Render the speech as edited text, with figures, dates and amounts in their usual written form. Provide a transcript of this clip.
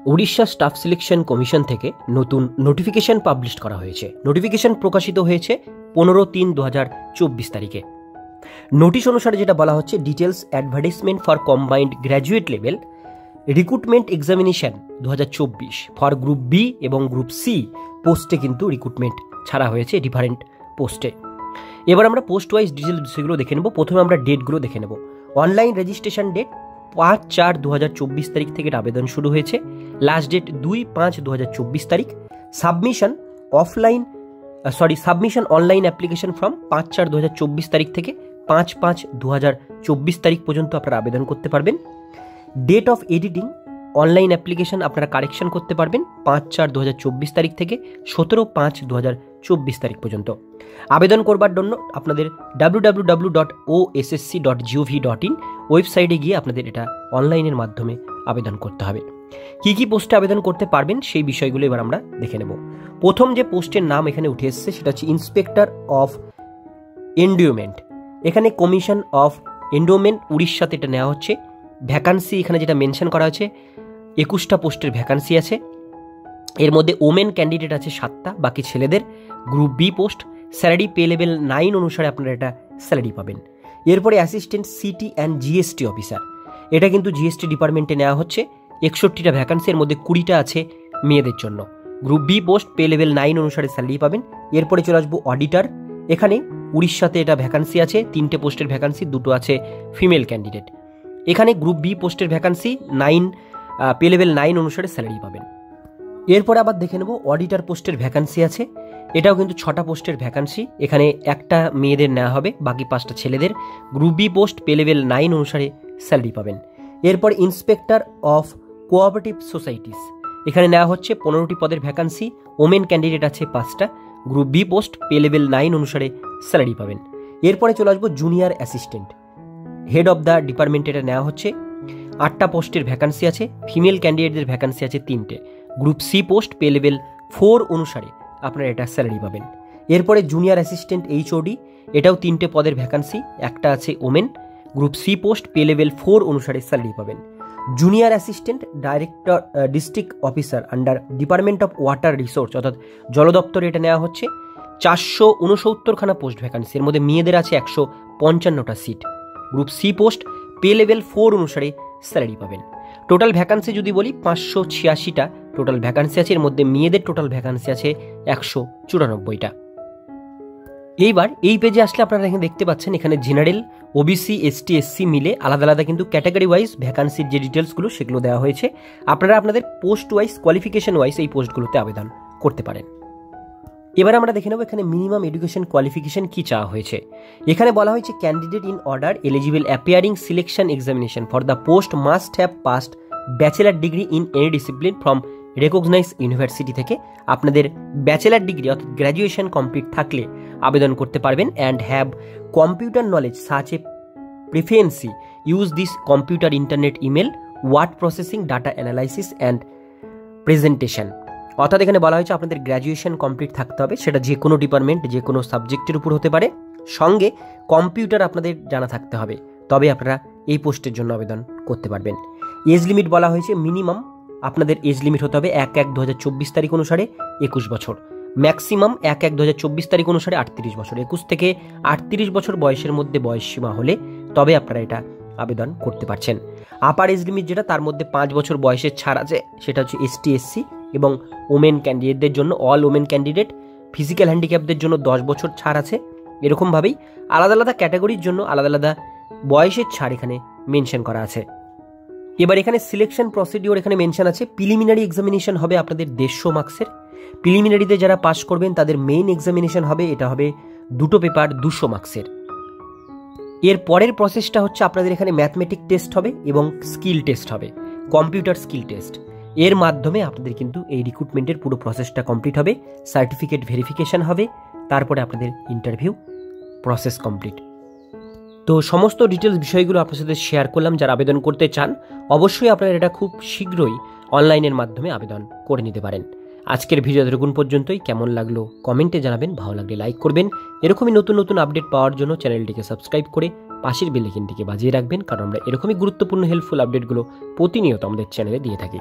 Orissa staff selection commission থেকে নতুন notification publish করা হয়েছে। নোটিফিকেশন প্রকাশিত হয়েছে 15/3/2024 তারিখে। নোটিশ অনুসারে যেটা বলা হচ্ছে, details advertisement for combined graduate level recruitment examination 2024 for group B এবং গ্রুপ সি পোস্টে কিন্তু রিক্রুটমেন্ট ছাড়া হয়েছে, ডিফারেন্ট পোস্টে। এবার আমরা পোস্ট ওয়াইজ ডিটেলস বিষয়গুলো দেখে নেব। প্রথমে আমরা ডেটগুলো দেখে নেব। অনলাইন রেজিস্ট্রেশন ডেট 5/4/2024 তারিখ থেকে আবেদন শুরু হয়েছে। লাস্ট ডেট 2/5/2024 তারিখ। সাবমিশন অনলাইন অ্যাপ্লিকেশন ফর্ম 5/4/2024 তারিখ থেকে 5/5/2024 তারিখ পর্যন্ত আপনারা আবেদন করতে পারবেন। Date of editing online application আপনারা কারেকশন করতে পারবেন 5/4/2024 তারিখ থেকে 17/5/2024 তারিখ পর্যন্ত। আবেদন করবার জন্য আপনাদের www.ossc.gov.in ওয়েবসাইটে গিয়ে আপনাদের এটা অনলাইনের মাধ্যমে আবেদন করতে হবে। কী কী পোস্টে আবেদন করতে পারবেন সেই বিষয়গুলো এবার আমরা দেখে নেব। প্রথম যে পোস্টের নাম এখানে উঠে এসছে সেটা হচ্ছে ইন্সপেক্টর অফ এন্ডোমেন্ট। এখানে কমিশন অফ এন্ডোমেন্ট উড়িষ্যাতে এটা নেওয়া হচ্ছে। ভ্যাকান্সি এখানে যেটা মেনশন করা হয়েছে 21টা পোস্টের ভ্যাকান্সি আছে। এর মধ্যে ওমেন ক্যান্ডিডেট আছে 7টা, বাকি ছেলেদের। Group B post, salary pay level 9 অনুসারে আপনারা এটা স্যালারি পাবেন। এরপরে assistant C T and GST officer, এটা কিন্তু জিএসটি ডিপার্টমেন্টে নেওয়া হচ্ছে। 61টা ভ্যাকান্সি, এর মধ্যে 20টা আছে মেয়েদের জন্য। Group B post, pay level 9 অনুসারে স্যালারি পাবেন। এরপরে চলে আসবো অডিটর। এখানে উড়িষ্যাতে এটা ভ্যাকান্সি আছে, 3টে পোস্টের ভ্যাকান্সি, 2টো আছে ফিমেল ক্যান্ডিডেট। এখানে গ্রুপ বি পোস্টের ভ্যাকান্সি 9, পে লেভেল 9 অনুসারে স্যালারি পাবেন। এরপরে আবার দেখে নেব অডিটর পোস্টের ভ্যাকান্সি আছে। এটাও কিন্তু 6টা পোস্টের ভ্যাকান্সি। এখানে একটা মেয়েদের নেওয়া হবে, বাকি 5টা ছেলেদের। Group B post, pay level 9 অনুসারে স্যালারি পাবেন। এরপর ইন্সপেক্টর অফ কোঅপারেটিভ সোসাইটিস, এখানে নেওয়া হচ্ছে 15টি পদের ভ্যাকান্সি। ওমেন ক্যান্ডিডেট আছে 5টা। Group B post, pay level 9 অনুসারে স্যালারি পাবেন। এরপরে চলে আসবো junior assistant head of the department, এটা নেওয়া হচ্ছে। 8টা পোস্টের ভ্যাকান্সি আছে। ফিমেল ক্যান্ডিডেটদের ভ্যাকান্সি আছে 3টে। Group C post, pay level 4 অনুসারে আপনারা এটা স্যালারি পাবেন। এরপরে জুনিয়র অ্যাসিস্ট্যান্ট এইচওডি, এটাও 3টে পদের ভ্যাকান্সি, একটা আছে women. Group C post, pay level 4 অনুসারে স্যালারি পাবেন। Junior assistant director district officer under department of water resource, অর্থাৎ জল দপ্তরে এটা নেওয়া হচ্ছে। 469খানা পোস্ট ভ্যাকান্সি, এর মধ্যে মেয়েদের আছে 155টা seat. Group C post, pay level 4 অনুসারে স্যালারি পাবেন। টোটাল ভ্যাকান্সি যদি বলি 586টা টোটাল ভ্যাকান্সি আছে। এর মধ্যে মেয়েদের টোটাল ভ্যাকান্সি আছে 194টা। এইবার এই পেজে আসলে আপনারা এখানে দেখতে পাচ্ছেন, এখানে জেনারেল, ওবিসি, এসটি, এসসি মিলে আলাদা আলাদা কিন্তু ক্যাটাগরি ওয়াইজ ভ্যাকান্সির যে ডিটেলসগুলো সেগুলো দেওয়া হয়েছে। আপনারা আপনাদের পোস্ট ওয়াইজ, কোয়ালিফিকেশন ওয়াইজ এই পোস্টগুলোতে আবেদন করতে পারেন। এবার আমরা দেখে নেব এখানে মিনিমাম এডুকেশন কোয়ালিফিকেশন কি চাওয়া হয়েছে। এখানে বলা হয়েছে candidate in order eligible appearing selection examination for the post must have passed bachelor degree in any discipline from recognise university থেকে আপনাদের ব্যাচেলার ডিগ্রি অর্থাৎ গ্র্যাজুয়েশন কমপ্লিট থাকলে আবেদন করতে পারবেন। And have computer knowledge such a proficiency use this computer, internet, email, word processing, data analysis and presentation. অর্থাৎ এখানে বলা হয়েছে আপনাদের গ্র্যাজুয়েশন কমপ্লিট থাকতে হবে, সেটা যে কোনো ডিপার্টমেন্ট, যে কোনো সাবজেক্টের উপর হতে পারে। সঙ্গে কম্পিউটার আপনাদের জানা থাকতে হবে, তবে আপনারা এই পোস্টের জন্য আবেদন করতে পারবেন। এজ লিমিট বলা হয়েছে মিনিমাম আপনাদের এজ লিমিট হতে হবে 1/1/2024 তারিখ অনুসারে 21 বছর। ম্যাক্সিমাম 1/1/2024 তারিখ অনুসারে 38 বছর। 21 থেকে 38 বছর বয়সের মধ্যে বয়স সীমা হলে তবে আপনারা এটা আবেদন করতে পারছেন। আপার এজ লিমিট যেটা, তার মধ্যে 5 বছর বয়সের ছাড় আছে, সেটা হচ্ছে এসটি, এসসি এবং ওমেন ক্যান্ডিডেটদের জন্য। অল ওমেন ক্যান্ডিডেট, ফিজিক্যাল হ্যান্ডিক্যাপদের জন্য 10 বছর ছাড় আছে। এরকমভাবেই আলাদা আলাদা ক্যাটাগরির জন্য আলাদা আলাদা বয়সের ছাড় এখানে মেনশন করা আছে। এবার এখানে সিলেকশন প্রসিডিওর এখানে মেনশন আছে। প্রিলিমিনারি এক্সামিনেশন হবে আপনাদের 150 মার্কসের। প্রিলিমিনারিতে যারা পাস করবেন তাদের মেইন এক্সামিনেশন হবে, এটা হবে 2টো পেপার 200 মার্কসের। এর পরের প্রসেসটা হচ্ছে আপনাদের এখানে ম্যাথমেটিক টেস্ট হবে এবং স্কিল টেস্ট হবে, কম্পিউটার স্কিল টেস্ট। এর মাধ্যমে আপনাদের কিন্তু এই রিক্রুটমেন্টের পুরো প্রসেসটা কমপ্লিট হবে। সার্টিফিকেট ভেরিফিকেশন হবে, তারপরে আপনাদের ইন্টারভিউ প্রসেস কমপ্লিট। তো সমস্ত ডিটেলস বিষয়গুলো আপনার সাথে শেয়ার করলাম। যারা আবেদন করতে চান অবশ্যই আপনারা এটা খুব শীঘ্রই অনলাইনের মাধ্যমে আবেদন করে নিতে পারেন। আজকের ভিডিও এতটুকুন পর্যন্তই। কেমন লাগলো কমেন্টে জানাবেন, ভালো লাগলে লাইক করবেন। এরকমই নতুন নতুন আপডেট পাওয়ার জন্য চ্যানেলটিকে সাবস্ক্রাইব করে পাশের বেল আইকনটিকে বাজিয়ে রাখবেন, কারণ আমরা এরকমই গুরুত্বপূর্ণ হেল্পফুল আপডেটগুলো প্রতিনিয়ত আমাদের চ্যানেলে দিয়ে থাকি।